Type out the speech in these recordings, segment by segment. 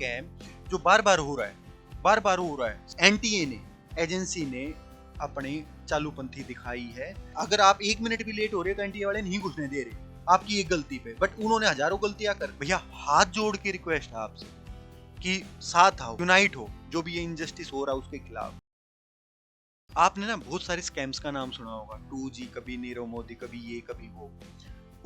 Scam जो बार बार हो रहा है। एनटीए ने एजेंसी ने अपनी चालूपंथी दिखाई है। अगर आप 1 मिनट भी लेट हो रहे तो एनटीए वाले नहीं घुसने दे रहे आपकी एक गलती पे, बट उन्होंने हजारों गलतियां कर। भैया हाथ जोड़ के रिक्वेस्ट है आपसे कि साथ आओ, यूनाइट हो, जो भी ये इनजस्टिस हो रहा है उसके खिलाफ। आपने ना बहुत सारे स्कैम्स का नाम सुना होगा, 2G, कभी नीरव मोदी, कभी ये कभी वो।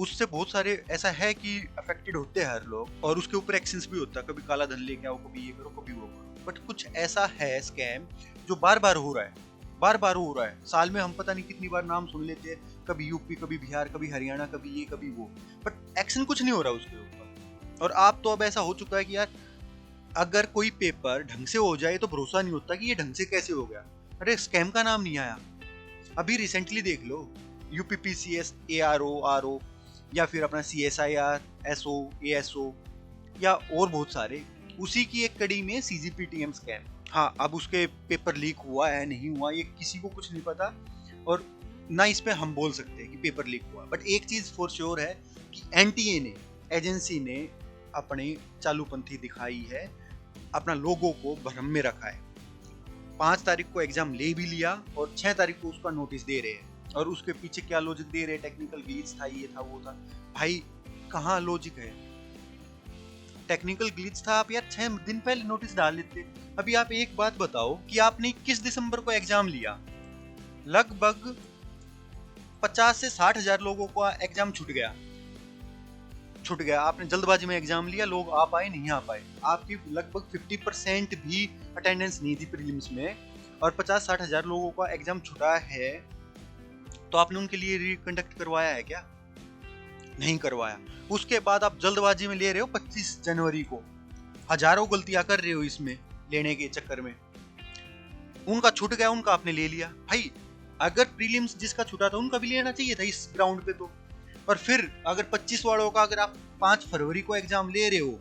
उससे बहुत सारे ऐसा है कि अफेक्टेड होते हैं हर लोग, और उसके ऊपर एक्शंस भी होता है, कभी काला धन लेके आओ, कभी ये करो, कभी वो करो। बट कुछ ऐसा है स्कैम जो बार बार हो रहा है। साल में हम पता नहीं कितनी बार नाम सुन लेते हैं, कभी यूपी, कभी बिहार, कभी हरियाणा, कभी ये कभी वो, बट एक्शन कुछ नहीं हो रहा उसके ऊपर। और आप तो अब ऐसा हो चुका है कि यार अगर कोई पेपर ढंग से हो जाए तो भरोसा नहीं होता कि ये ढंग से कैसे हो गया। अरे स्कैम का नाम नहीं आया। अभी रिसेंटली देख लो, यूपीपीसीएस, एआरओ, आरओ, या फिर अपना सीएसआईआर, एसओ, एएसओ, या और बहुत सारे, उसी की एक कड़ी में सीजीपीटीएम स्कैम। हाँ, अब उसके पेपर लीक हुआ है नहीं हुआ ये किसी को कुछ नहीं पता, और ना इस पे हम बोल सकते हैं कि पेपर लीक हुआ। बट एक चीज फॉर श्योर है कि एनटीए ने एजेंसी ने अपनी चालूपंथी दिखाई है, अपना लोगों को भ्रम में रखा है। 5 तारीख को एग्जाम ले भी लिया और 6 तारीख को उसका नोटिस दे रहे हैं, और उसके पीछे क्या लॉजिक दे रहे हैं, टेक्निकल ग्लिच था, ये था, वो था। भाई कहाँ लॉजिक है? टेक्निकल ग्लिच था, आप यार 6 दिन पहले नोटिस डाल लेते। अभी आप एक बात बताओ कि आपने 21 दिसंबर को एग्जाम लिया, लगभग 50 से 60 हजार लोगों का एग्जाम छूट गया। आपने जल्दबाजी में एग्जाम लिया, लोग आ पाए नहीं आ पाए, आपकी लगभग 50% भी अटेंडेंस नहीं थी प्रीलिम्स में, और 50-60 हजार लोगों का एग्जाम छुटा है। तो आपने उनके लिए रिकंडक्ट करवाया है क्या? नहीं करवाया। उसके बाद आप जल्दबाजी में ले रहे हो 25 जनवरी को, हजारों गलतियां कर रहे हो इसमें लेने के चक्कर में। उनका छूट गया, उनका आपने ले लिया। भाई अगर प्रीलिम्स जिसका छूटा था उनका भी लेना चाहिए था इस ग्राउंड पे तो। और फिर अगर 25 वालों का अगर आप 5 फरवरी को एग्जाम ले रहे हो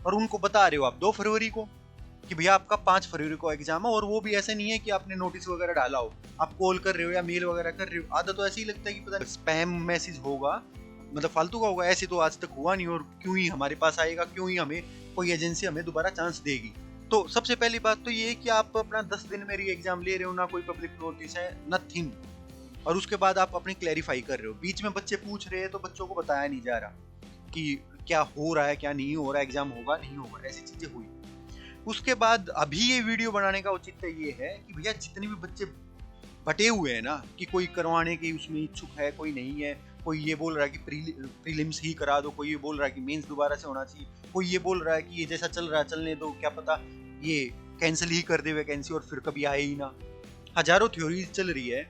और उनको बता रहे हो आप 2 फरवरी को कि भैया आपका 5 फरवरी को एग्जाम है, और वो भी ऐसे नहीं है कि आपने नोटिस वगैरह डाला हो, आप कॉल कर रहे हो या मेल वगैरह कर रहे हो। आधा तो ऐसे ही लगता है कि पता स्पैम मैसेज होगा, मतलब फालतू का होगा। ऐसे तो आज तक हुआ नहीं, और क्यों ही हमारे पास आएगा, क्यों ही हमें कोई एजेंसी हमें दोबारा चांस देगी। तो सबसे पहली बात तो ये है कि आप अपना 10 दिन में री एग्जाम ले रहे हो, ना कोई पब्लिक नोटिस है, नथिंग। और उसके बाद आप अपनी क्लैरिफाई कर रहे हो। बीच में बच्चे पूछ रहे हैं तो बच्चों को बताया नहीं जा रहा कि क्या हो रहा है, क्या नहीं हो रहा है, एग्जाम होगा नहीं होगा, ऐसी चीजें हुई। उसके बाद अभी ये वीडियो बनाने का औचित्य ये है कि भैया जितने भी बच्चे बटे हुए हैं ना, कि कोई करवाने की उसमें इच्छुक है, कोई नहीं है, कोई ये बोल रहा है कि प्रीलिम्स ही करा दो, कोई ये बोल रहा है कि मेंस दोबारा से होना चाहिए, कोई ये बोल रहा है कि ये जैसा चल रहा है चलने दो, क्या पता ये कैंसिल ही कर दे वैकेंसी और फिर कभी आए ही ना। हजारों थ्योरीज चल रही है,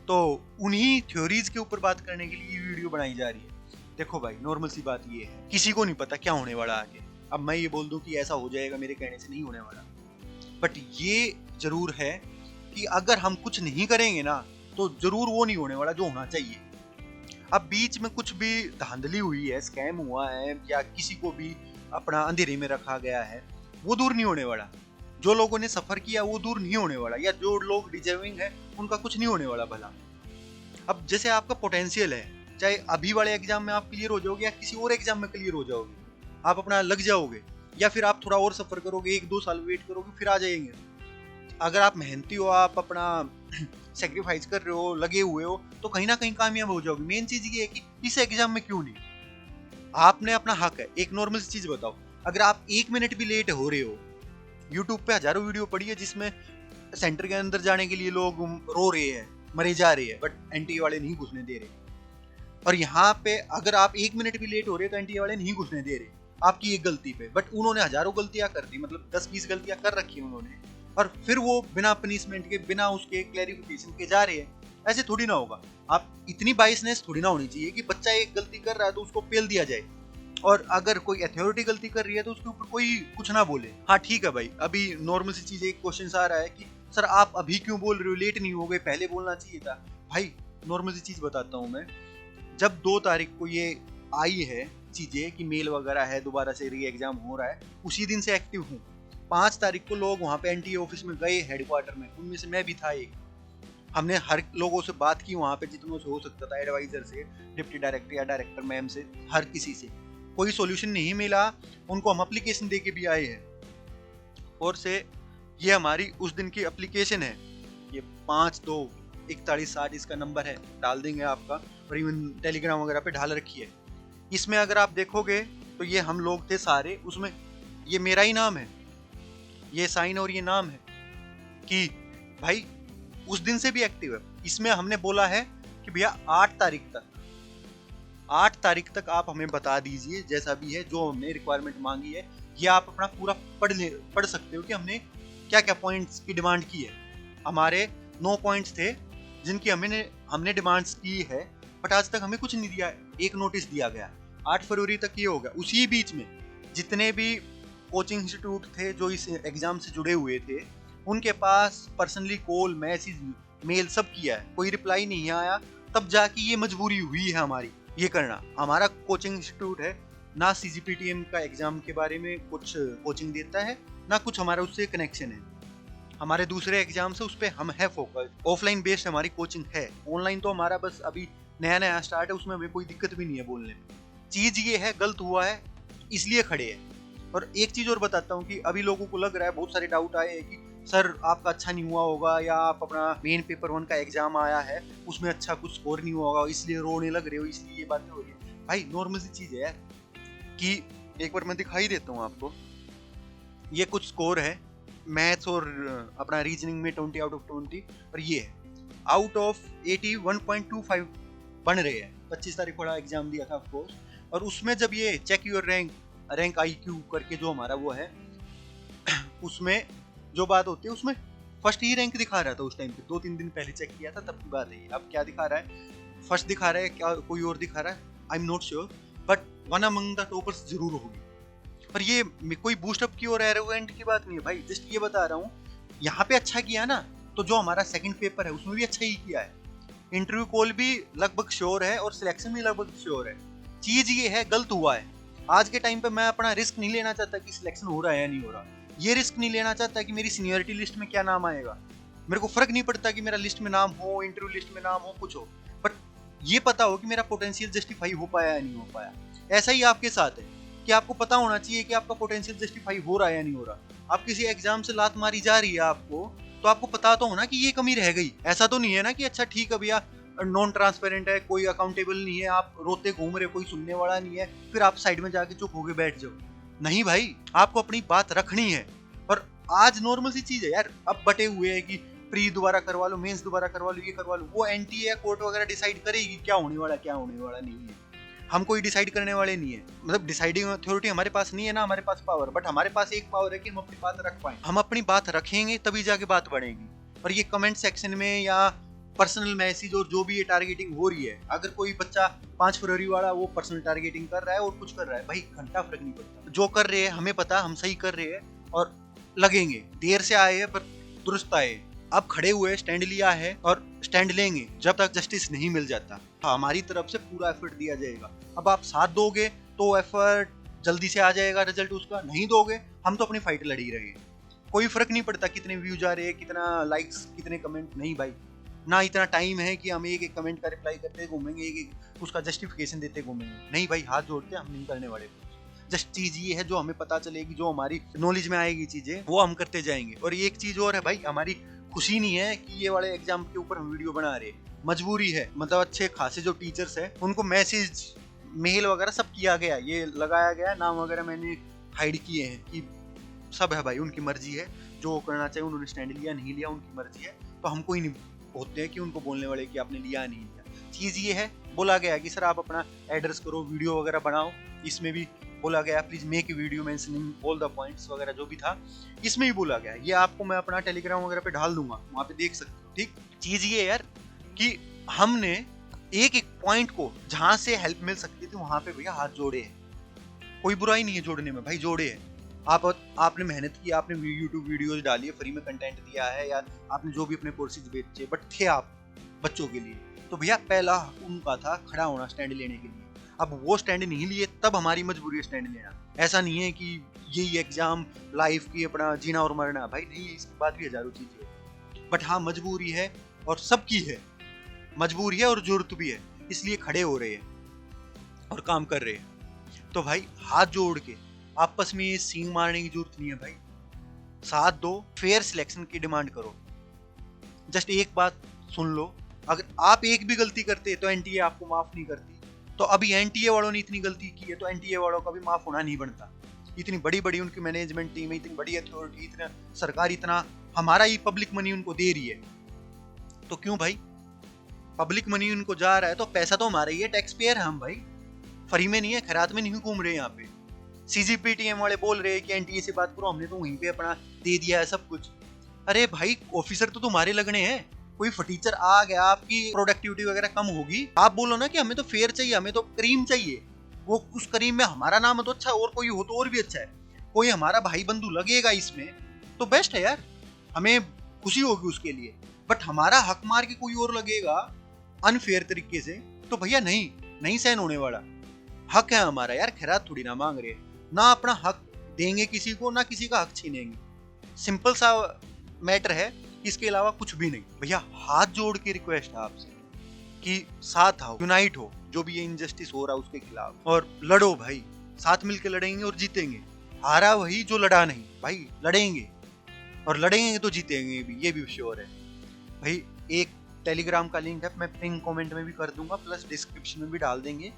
तो उन्हीं थ्योरीज के ऊपर बात करने के लिए ये वीडियो बनाई जा रही है। देखो भाई, नॉर्मल सी बात ये है, किसी को नहीं पता क्या होने वाला आगे। अब मैं ये बोल दूं कि ऐसा हो जाएगा, मेरे कहने से नहीं होने वाला। बट ये जरूर है कि अगर हम कुछ नहीं करेंगे ना तो जरूर वो नहीं होने वाला जो होना चाहिए। अब बीच में कुछ भी धांधली हुई है, स्कैम हुआ है, या किसी को भी अपना अंधेरे में रखा गया है, वो दूर नहीं होने वाला। जो लोगों ने सफर किया वो दूर नहीं होने वाला, या जो लोग डिजर्विंग है उनका कुछ नहीं होने वाला भला। अब जैसे आपका पोटेंशियल है, चाहे अभी वाले एग्जाम में आप क्लियर हो जाओगे या किसी और एग्जाम में क्लियर हो जाओगे, आप अपना लग जाओगे, या फिर आप थोड़ा और सफर करोगे, 1-2 साल वेट करोगे, फिर आ जाएंगे। अगर आप मेहनती हो, आप अपना सेक्रीफाइस कर रहे हो, लगे हुए हो, तो कहीं ना कहीं कामयाब हो जाओगे। मेन चीज ये है कि इस एग्जाम में क्यों नहीं, आपने अपना हक है। एक नॉर्मल चीज बताओ, अगर आप 1 मिनट भी लेट हो रहे हो, यूट्यूब पे हजारों वीडियो पड़ी है जिसमें सेंटर के अंदर जाने के लिए लोग रो रहे हैं, मरे जा रहे हैं, बट एनटीए वाले नहीं घुसने दे रहे। और यहाँ पे अगर आप 1 मिनट भी लेट हो रहे हो तो एनटीए वाले नहीं घुसने दे रहे आपकी एक गलती पे, बट उन्होंने हजारों गलतियां कर दी, मतलब 10-20 गलतियां कर रखी उन्होंने, और फिर वो बिना पनिशमेंट के, बिना उसके क्लैरिफिकेशन के जा रहे हैं। ऐसे थोड़ी ना होगा। आप इतनी बाइसनेस थोड़ी ना होनी चाहिए कि बच्चा एक गलती कर रहा है तो उसको पेल दिया जाए, और अगर कोई अथॉरिटी गलती कर रही है तो उसके ऊपर कोई कुछ ना बोले। हाँ ठीक है भाई, अभी नॉर्मल सी चीज, एक क्वेश्चन आ रहा है कि सर आप अभी क्यों बोल रहे हो, लेट नहीं हो गए, पहले बोलना चाहिए था। भाई नॉर्मल सी चीज बताता हूँ मैं, जब 2 तारीख को ये आई है चीजें कि मेल वगैरह है, दोबारा से री एग्जाम हो रहा है, उसी दिन से एक्टिव हूँ। 5 तारीख को लोग वहाँ पे एनटीए ऑफिस में गए हेडक्वार्टर में, उनमें से मैं भी था एक। हमने हर लोगों से बात की वहाँ पे, जितनों से हो सकता था, एडवाइजर से, डिप्टी डायरेक्टर या डायरेक्टर मैम से, हर किसी से। कोई सॉल्यूशन नहीं मिला, उनको हम एप्लीकेशन दे के भी आए हैं, और से ये हमारी उस दिन की एप्लीकेशन है, ये 524160 इसका नंबर है, डाल देंगे आपका, और इवन टेलीग्राम वगैरह पे डाल रखी है। इसमें अगर आप देखोगे तो ये हम लोग थे सारे उसमें, ये मेरा ही नाम है, ये साइन और ये नाम है कि भाई उस दिन से भी एक्टिव है। इसमें हमने बोला है कि भैया 8 तारीख तक आप हमें बता दीजिए जैसा भी है, जो हमने रिक्वायरमेंट मांगी है ये आप अपना पूरा पढ़ सकते हो कि हमने क्या क्या पॉइंट्स की डिमांड की है। हमारे 9 पॉइंट्स थे जिनकी हमने डिमांड्स की है, बट आज तक हमें कुछ नहीं दिया है। एक नोटिस दिया गया 8 फरवरी तक ये हो गया। उसी बीच में जितने भी कोचिंग इंस्टीट्यूट थे जो इस एग्जाम से जुड़े हुए थे, उनके पास पर्सनली कॉल, मैसेज, मेल सब किया है, कोई रिप्लाई नहीं आया। तब जाके ये मजबूरी हुई है हमारी ये करना। हमारा कोचिंग इंस्टीट्यूट है ना, CGPTM का एग्जाम के बारे में कुछ कोचिंग देता है ना कुछ हमारा उससे कनेक्शन है। हमारे दूसरे एग्जाम से उस पर हम है फोकस, ऑफलाइन बेस्ड हमारी कोचिंग है। ऑनलाइन तो हमारा बस अभी नया नया स्टार्ट है, उसमें हमें कोई दिक्कत भी नहीं है बोलने में। चीज ये है गलत हुआ है इसलिए खड़े है। और एक चीज और बताता हूँ कि अभी लोगों को लग रहा है, बहुत सारे डाउट आए हैं कि सर आपका अच्छा नहीं हुआ होगा, या आप अपना मेन पेपर 1 का एग्जाम आया है उसमें अच्छा कुछ स्कोर नहीं हुआ होगा इसलिए रोने लग रहे हो, इसलिए ये बातें हो रही है। भाई नॉर्मल सी चीज है यार, कि एक बार मैं दिखाई देता हूँ आपको, ये कुछ स्कोर है मैथ्स और अपना रीजनिंग में 20 आउट ऑफ 20, और ये है आउट ऑफ 80 1.25 बन रहे हैं। 25 तारीख को एग्जाम दिया था ऑफकोर्स, और उसमें जब ये चेक योर रैंक IQ करके जो हमारा वो है उसमें जो बात होती है उसमें फर्स्ट ही रैंक दिखा रहा था उस टाइम पे। 2-3 दिन पहले चेक किया था तब की बात है। अब क्या दिखा रहा है, फर्स्ट दिखा रहा है क्या कोई और दिखा रहा है, I am not sure, but one among the toppers जरूर होगी। पर ये कोई बूस्टअप की और एरोगेंट की बात नहीं है भाई, जस्ट ये बता रहा हूँ यहाँ पे अच्छा किया ना, तो जो हमारा सेकंड पेपर है उसमें भी अच्छा ही किया है। इंटरव्यू कॉल भी लगभग श्योर है और सिलेक्शन भी लगभग श्योर है। चीज ये है गलत हुआ है। आज के टाइम पे मैं अपना रिस्क नहीं लेना चाहता कि सिलेक्शन हो रहा है या नहीं हो रहा, ये रिस्क नहीं लेना चाहता कि मेरी सीनियरिटी लिस्ट में क्या नाम आएगा। मेरे को फर्क नहीं पड़ता कि मेरा लिस्ट में नाम हो, इंटरव्यू लिस्ट में नाम हो, कुछ हो, बट ये पता हो कि मेरा पोटेंशियल जस्टिफाई हो पाया या नहीं हो पाया। ऐसा ही आपके साथ है कि आपको पता होना चाहिए कि आपका पोटेंशियल जस्टिफाई हो रहा है या नहीं हो रहा। आप किसी एग्जाम से लात मारी जा रही है आपको, तो आपको पता तो होना कि ये कमी रह गई। ऐसा तो नहीं है ना कि अच्छा ठीक है भैया नॉन ट्रांसपेरेंट है, कोई अकाउंटेबल नहीं है, आप रोते घूम रहे, कोई सुनने वाला नहीं है, फिर आप साइड में जाके चुप होके बैठ जाओ। नहीं भाई, आपको अपनी बात रखनी है। और आज नॉर्मल सी चीज है यार, अब बटे हुए है कि प्री दोबारा करवा लो, मेंस दोबारा करवा लो, ये करवा लो, वो एंटी है, कोर्ट वगैरह डिसाइड करेगी क्या होने वाला क्या होने वाला नहीं है। हम कोई डिसाइड करने वाले नहीं है, मतलब डिसाइडिंग अथॉरिटी हमारे पास नहीं है ना हमारे पास पावर, बट हमारे पास एक पावर है कि हम अपनी बात रख पाए। हम अपनी बात रखेंगे तभी जाके बात बढ़ेगी। और ये कमेंट सेक्शन में या पर्सनल मैसेज और जो भी ये टारगेटिंग हो रही है, अगर कोई बच्चा 5 फरवरी वाला वो पर्सनल टारगेटिंग कर रहा है और कुछ कर रहा है, भाई घंटा फर्क नहीं पड़ता। जो कर रहे हैं हमें पता, हम सही कर रहे हैं और लगेंगे। देर से आए हैं पर दुरुस्त आए। अब खड़े हुए, स्टैंड लिया है और स्टैंड लेंगे जब तक जस्टिस नहीं मिल जाता। हमारी तरफ से पूरा एफर्ट दिया जाएगा। अब आप साथ दोगे तो एफर्ट जल्दी से आ जाएगा रिजल्ट उसका, नहीं दोगे हम तो अपनी फाइट लड़ी रहे। कोई फर्क नहीं पड़ता कितने व्यूज आ रहे हैं, कितना लाइक्स, कितने कमेंट, नहीं भाई। ना इतना टाइम है कि हम एक एक कमेंट का रिप्लाई करते घूमेंगे, एक एक उसका जस्टिफिकेशन देते घूमेंगे। नहीं भाई, हाथ जोड़ के हम नहीं करने वाले। जस्ट चीज ये है जो हमें पता चलेगी, जो हमारी नॉलेज में आएगी चीजें, वो हम करते जाएंगे। और एक चीज और है भाई, हमारी खुशी नहीं है कि ये वाले एग्जाम के ऊपर हम वीडियो बना रहे, मजबूरी है। मतलब अच्छे खासे जो टीचर्स है उनको मैसेज, मेल वगैरह सब किया गया, ये लगाया गया, नाम वगैरह मैंने हाइड किए हैं कि सब है भाई, उनकी मर्जी है, जो करना चाहिए उन्होंने स्टैंड लिया, नहीं लिया उनकी मर्जी है। तो हमको ही नहीं होते हैं कि उनको बोलने वाले कि आपने लिया नहीं लिया। चीज ये है, बोला गया कि सर आप अपना एड्रेस करो, वीडियो वगैरह बनाओ। इसमें भी बोला गया please make a video mentioning all the points वगैरह जो भी था, इसमें भी बोला गया। ये आपको मैं अपना टेलीग्राम वगैरह पे डाल दूंगा, वहाँ पे देख सकते हो। ठीक, चीज ये यार कि हमने एक एक पॉइंट को जहाँ से हेल्प मिल सकती थी वहां पे भैया हाथ जोड़े हैं। कोई बुराई नहीं है जोड़ने में भाई, जोड़े हैं। आपने मेहनत की, आपने यूट्यूब वीडियोज डाली है, फ्री में कंटेंट दिया है, या आपने जो भी अपने कोर्सेज बेचे, बट थे आप बच्चों के लिए, तो भैया पहला उनका था खड़ा होना स्टैंड लेने के लिए। अब वो स्टैंड नहीं लिए, तब हमारी मजबूरी है स्टैंड लेना। ऐसा नहीं है कि यही एग्जाम लाइफ की अपना जीना और मरना, भाई नहीं है, इसके बाद भी हजारों चीजें। बट हाँ, मजबूरी है और सबकी है, मजबूरी है और जरूरत भी है, इसलिए खड़े हो रहे हैं और काम कर रहे हैं। तो भाई हाथ जोड़ के आपस में सींग मारने की जरूरत नहीं है भाई। साथ दो, फेयर सिलेक्शन की डिमांड करो। जस्ट एक बात सुन लो, अगर आप एक भी गलती करते तो एनटीए आपको माफ नहीं करती। तो अभी एनटीए वालों ने इतनी गलती की है तो एनटीए वालों का भी माफ होना नहीं बनता। इतनी बड़ी बड़ी उनकी मैनेजमेंट टीम है, इतनी बड़ी अथॉरिटी, इतना सरकार, इतना हमारा ही पब्लिक मनी उनको दे रही है, तो क्यों भाई? पब्लिक मनी उनको जा रहा है तो पैसा तो हमारा ही है, टैक्स पेयर है हम भाई, फ्री में नहीं है, खैरात में नहीं घूम रहे यहाँ पे। सीजीपीटीएम वाले बोल रहे हैं कि एनटीए से बात करो, हमने तो वहीं पे अपना दे दिया है सब कुछ। अरे भाई ऑफिसर तो तुम्हारे लगने हैं, कोई फटीचर आ गया, आपकी प्रोडक्टिविटी वगैरह कम होगी, आप बोलो ना कि हमें तो फेयर चाहिए, हमें तो करीम चाहिए, वो उस करीम में हमारा नाम तो अच्छा, और कोई हो तो और भी अच्छा है, कोई हमारा भाई बंधु लगेगा इसमें तो बेस्ट है यार, हमें खुशी होगी उसके लिए। बट हमारा हक मार के कोई और लगेगा अनफेयर तरीके से, तो भैया नहीं, नहीं सहन होने वाला। हक है हमारा यार, खैरात थोड़ी ना मांग रहे, ना अपना हक देंगे किसी को, ना किसी का हक छीनेंगे। सिंपल सा मैटर है, इसके अलावा कुछ भी नहीं। भैया हाथ जोड़ के रिक्वेस्ट है आपसे कि साथ आओ, यूनाइट हो, जो भी ये इनजस्टिस हो रहा है उसके खिलाफ, और लड़ो भाई, साथ मिलकर लड़ेंगे और जीतेंगे। हारा वही जो लड़ा नहीं, भाई लड़ेंगे, और लड़ेंगे तो जीतेंगे भी, ये भी श्योर है भाई। एक टेलीग्राम का लिंक है, मैं पिन कमेंट में भी कर दूंगा, प्लस डिस्क्रिप्शन में भी डाल देंगे,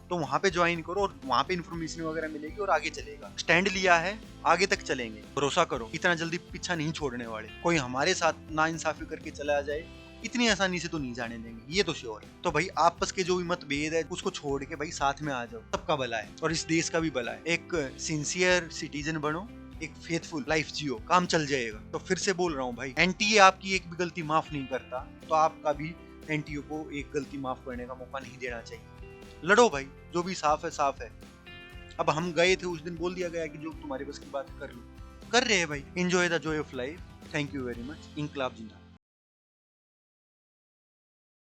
तो वहां पे ज्वाइन करो और वहां पे इन्फॉर्मेशन वगैरह मिलेगी और आगे चलेगा। स्टैंड लिया है, आगे तक चलेंगे, भरोसा करो, इतना जल्दी पीछा नहीं छोड़ने वाले। कोई हमारे साथ नाइंसाफी करके चला जाए इतनी आसानी से तो नहीं जाने देंगे, ये तो श्योर है। तो भाई आपस के जो भी मतभेद है उसको छोड़ के भाई साथ में आ जाओ, सबका भला है और इस देश का भी भला है। एक सिंसियर सिटीजन बनो, एक फेथफुल लाइफ जियो, काम चल जाएगा। तो फिर से बोल रहा हूँ भाई, एनटीए आपकी एक भी गलती माफ नहीं करता, तो आपका भी एनटीए को एक गलती माफ करने का मौका नहीं देना चाहिए। लड़ो भाई, जो भी साफ है साफ है। अब हम गए थे उस दिन, बोल दिया गया कि जो तुम्हारे बस की बात कर लो, कर रहे हैं भाई। Enjoy the joy of life. Thank you very much. इंकलाब जिंदाबाद।